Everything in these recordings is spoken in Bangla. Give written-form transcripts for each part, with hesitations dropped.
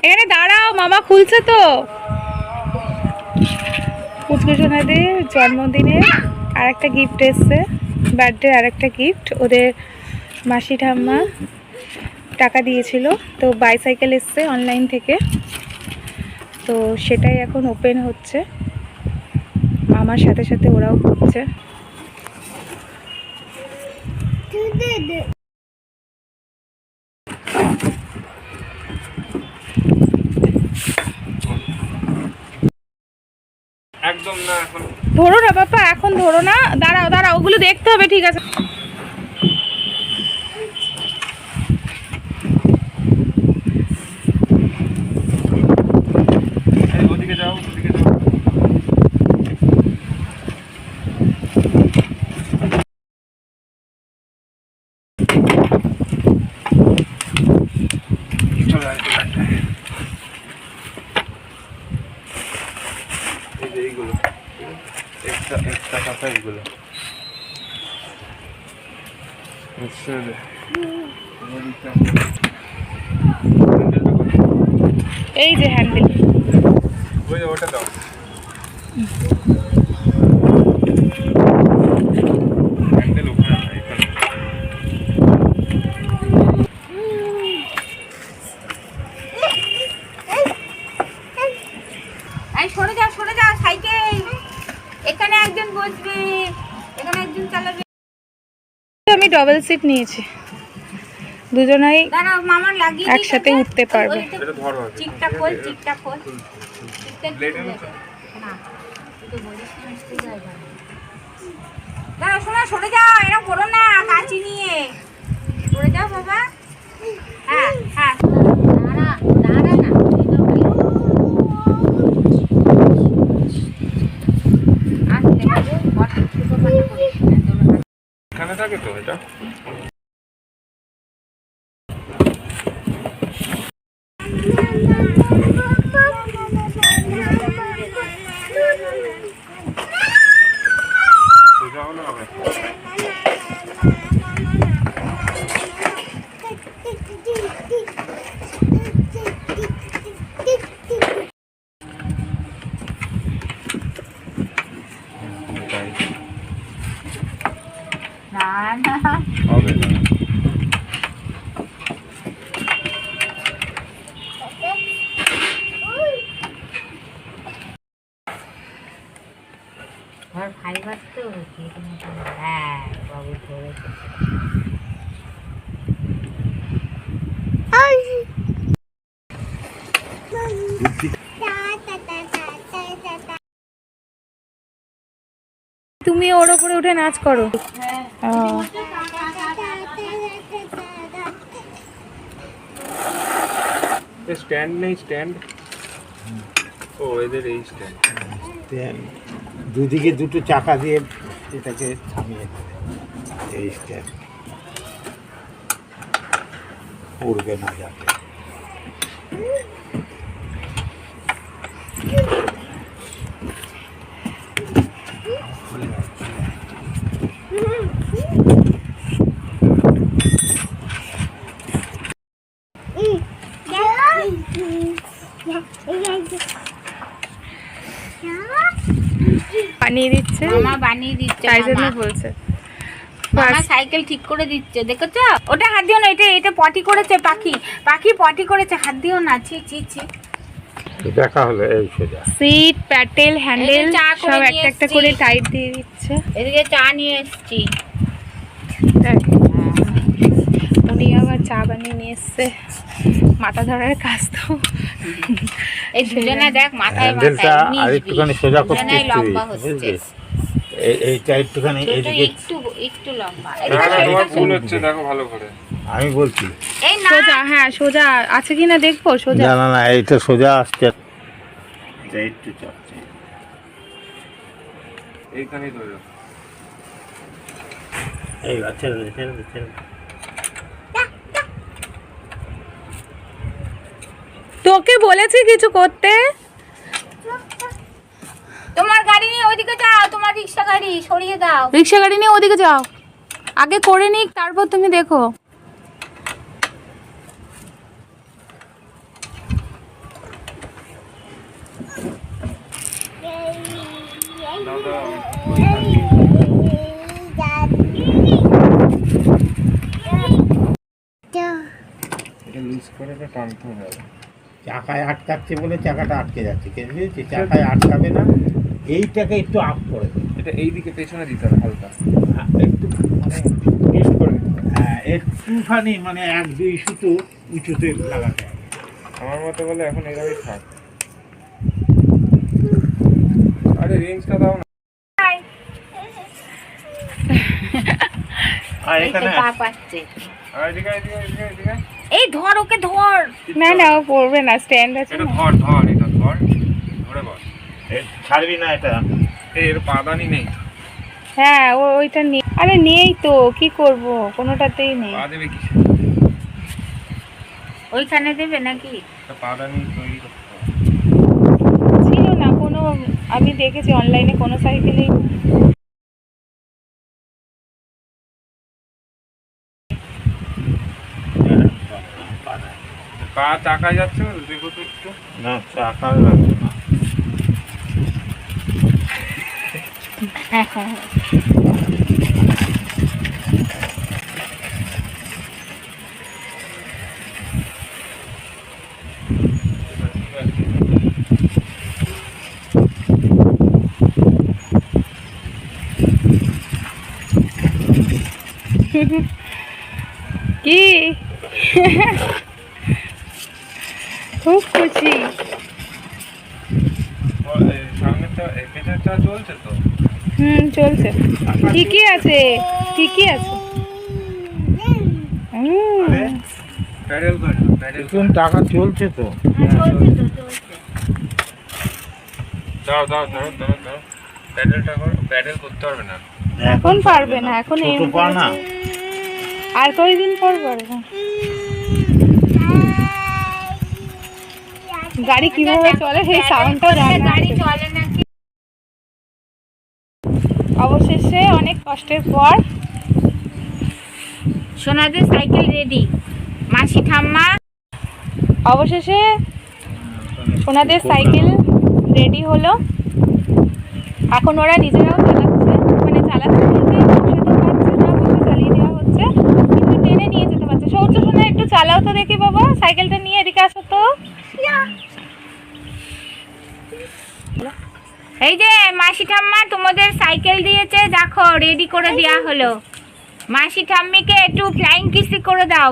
এখানে দাঁড়াও, মামা খুলছে তো। পুচকুসোনাদের জন্মদিনে আর একটা গিফট এসছে, বার্থডে আর একটা গিফট। ওদের মাসি ঠাম্মা টাকা দিয়েছিল, তো বাইসাইকেল এসছে অনলাইন থেকে, তো সেটাই এখন ওপেন হচ্ছে। মামার সাথে সাথে ওরাও করছে। একদম না, এখন ধরো না বাবা, এখন ধরো না, দাঁড়াও দাঁড়াও, ওগুলো দেখতে হবে। ঠিক আছে, ওদিকে যাও, ওদিকে যাও। চলে আয়, চলে আয়। এই যে এইগুলো এক্সট্রা টাকা, এইগুলো এই যে হ্যান্ডেল, ওই যে ওটা দাও। হ্যান্ডেল ওখানে না, এখানে। সরে যাও সাইকেল। এখানে একজন বসবে, এখানে একজন চালাবে। আমি ডবল সিট নিয়েছি, দুজনাই দাঁড়াও, মামার লাগিয়ে একসাথে উঠতে পারবে। এটা ধরো, চিকটা খোল, চিকটা খোল। ব্লেড এনেছো? না, তুই তো বলিস না মিষ্টি জায়গা। দাঁড়াও, শোনা, সরে যাও, এরকম করো না, কাঁচি নিয়ে সরে যাও বাবা। হ্যাঁ হ্যাঁ, দাঁড়া দাঁড়া না, আসতে বাবু, অটো ছোট পানি করিস না, তোর হাত। এখানে থাকে তো এটা। সোজা হলে হবে। না না, হবে না। ঘর ফাইবার তো, হ্যাঁ বাবু ধরেছে। তুমি ওর উপরে উঠে নাচ করো। স্ট্যান্ড নেই, স্ট্যান্ড। ও এদের এই স্ট্যান্ড। দুদিকে দুটো চাকা দিয়ে এটাকে থামিয়ে দেবে, এই স্ট্যান্ড উড়বে না যাতে। বানিয়ে দিচ্ছে, মামা বানিয়ে দিচ্ছে, তাই জন্য মামা। বলছে। মামা সাইকেল ঠিক করে দিচ্ছে, দেখেছো? ওটা হাত দিও না, এটা পটি করেছে পাখি, পাখি পটি করেছে, হাত দিও না, ছি ছি ছি। দেখা হলো এই সোজা সিট, প্যাটেল, হ্যান্ডেল এই যে চা করে সব নিয়ে একটা একটা এসছি। করে টাইট দিয়ে দিচ্ছে। এদিকে চা নিয়ে এসছি। দেখ, উনি আবার চা বানিয়ে নিয়ে এসছে, মাথা ধরার কাজ তো। এই দুজনে দেখ মাথায় হ্যান্ডেলটা মাথায় আর একটুখানি সোজা করতে দুজনেই লম্বা হচ্ছে, বুঝলি, এইটা একটুখানি ছোট এইদিকে। একটু একটু লম্বা। তোমার ভুল হচ্ছে, দেখো ভালো করে। আমি বলছি এই না, সোজা, হ্যাঁ সোজা আছে কিনা দেখবো, সোজা। না না না, এইটা সোজা আসছে, এটা একটু চাপছে। এইখানেই ধরো। এই ছেড়ে দে, ছেড়ে দে, ছেড়ে দে। তোকে বলেছি কিছু করতে। তোমার গাড়ি নিয়ে ওইদিকে যাও, তোমার রিক্সা গাড়ি সরিয়ে দাও। রিক্সা গাড়ি নিয়ে ওদিকে যাও, আগে করে নিক, তারপর তুমি দেখো। এটা লুজ করে এটা টানতে হবে। চাকায় আটকাচ্ছে বলে চাকাটা আটকে যাচ্ছে, কেন বুঝেছি? চাকায় আটকাবে না, এইটাকে একটু আপ করে দেবে। এটা এইদিকে পেছনে দিতে হবে হালকা, একটু মানে টুইস্ট করে দিতে হবে। হ্যাঁ, একটুখানি মানে 1-2 সুতো উঁচুতে লাগাতে হবে। আমার মতে বলে এখন এইভাবেই থাক। আরে রেঞ্জটা দাও না। আর এখানে পা পাচ্ছে। আর এদিকে এদিকে এদিকে এদিকে। এই ধর, ওকে ধর। না না ও পড়বে না, স্ট্যান্ড আছে এটা না। ধর ধর, এটা ধর, ধরে বল। ছাড়বি না এটা। এর পাদানি নেই, হ্যাঁ ওইটা নেই। আরে নেই তো, কি করব, কোনোটাতেই নেই। পা দেবে কি? ওইখানে দেবে নাকি? একটা পাদানি তৈরি করতে হবে। ছিল না কোনো, আমি দেখেছি অনলাইনে কোনো সাইকেলেই। পা চাকা যাচ্ছে না, দেখো তো একটু। না, চাকা লাগবে না। কি খুব খুশি। সামনেরটা পেছনেরটা চলছে তো। চলছে, ঠিকই আছে, ঠিকই আছে। প্যাডেল কর, প্যাডেল দেখুন টাকা চলছে তো। দাও দাও দাও দাও দাও, প্যাডেলটা করো। প্যাডেল করতে পারবে না এখন পারবে না, এখন ছোট পা না। আর কয়েকদিন পর পারবে। গাড়ি কিভাবে চলে সেই সাউন্ডটা গাড়ি চলে নাকি? অবশেষে অনেক কষ্টের পর সোনাদের সাইকেল রেডি। মাসি ঠাম্মা অবশেষে ওনাদের সাইকেল রেডি হলো। এখন ওরা নিজেরাও চালাচ্ছে, মানে চালাচ্ছে বলতে বসে তো পারছে না, বসে চালিয়ে দেওয়া হচ্ছে, কিন্তু টেনে নিয়ে যেতে পারছে। সৌর্য সোনা একটু চালাও তো দেখি বাবা, সাইকেলটা নিয়ে এদিকে আসো তো। এই যে মাসি ঠাম্মা তোমাদের সাইকেল দিয়েছে, দেখো রেডি করে দেওয়া হলো। মাসি ঠাম্মিকে একটু ফ্লাইং কিসি করে দাও,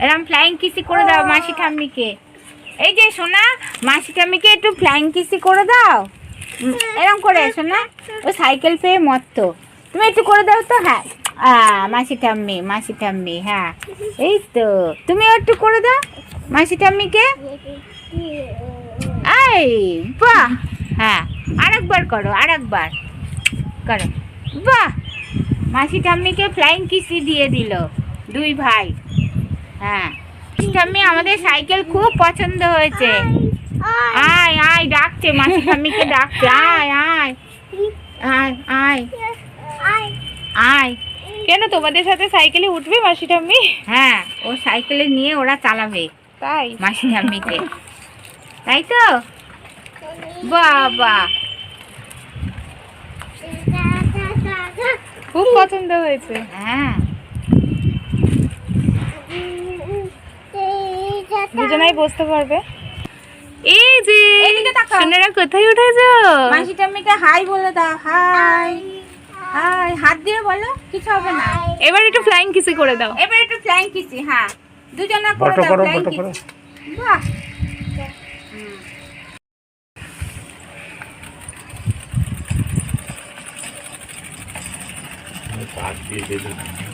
এরকম ফ্লাইং কিসি করে দাও মাসি ঠাম্মিকে। এই যে সোনা, মাসি ঠাম্মিকে একটু ফ্লাইং কিসি করে দাও, এরকম করে সোনা। ও সাইকেল পেয়ে মত্ত, তুমি একটু করে দাও তো। হ্যাঁ মাসি ঠাম্মি, মাসি ঠাম্মি, হ্যাঁ এই তো, তুমিও একটু করে দাও মাসি ঠাম্মিকে। এই বাহ, হ্যাঁ আরেকবার করো, আরেকবার করো, বাহ। মাসি ঠাম্মিকে ফ্লাইং কিসি দিয়ে দিল দুই ভাই। হ্যাঁ ঠাম্মি, আমাদের সাইকেল খুব পছন্দ হয়েছে। আয় আয় ডাকছে, মাসি ঠাম্মিকে ডাকছে, আয় আয় আয় আয় আয়। কেন তোমাদের সাথে সাইকেলে উঠবে মাসি ঠাম্মি? হ্যাঁ, ও সাইকেলে নিয়ে ওরা চালাবে তাই মাসি ঠাম্মিকে, তাই তো? বাবা, খুব পছন্দ হয়েছে। হ্যাঁ দুজনাই বসতে পারবে। এই যে এদিকে তাকাও। সোনারা কোথায় উঠেছো? মাসি ঠাম্মিকে হাই বলে দাও। হাই হাই, হাত দিয়ে বলো, কিছু হবে না। এবার একটু ফ্লাইং কিসি করে দাও। এবার একটু ফ্লাইং কিসি, হ্যাঁ দুজনা করে ফটো দাও করো, ফ্লাইং ফটো করো। কিসি। বাহ, পাঁচ দিয়ে দিলাম।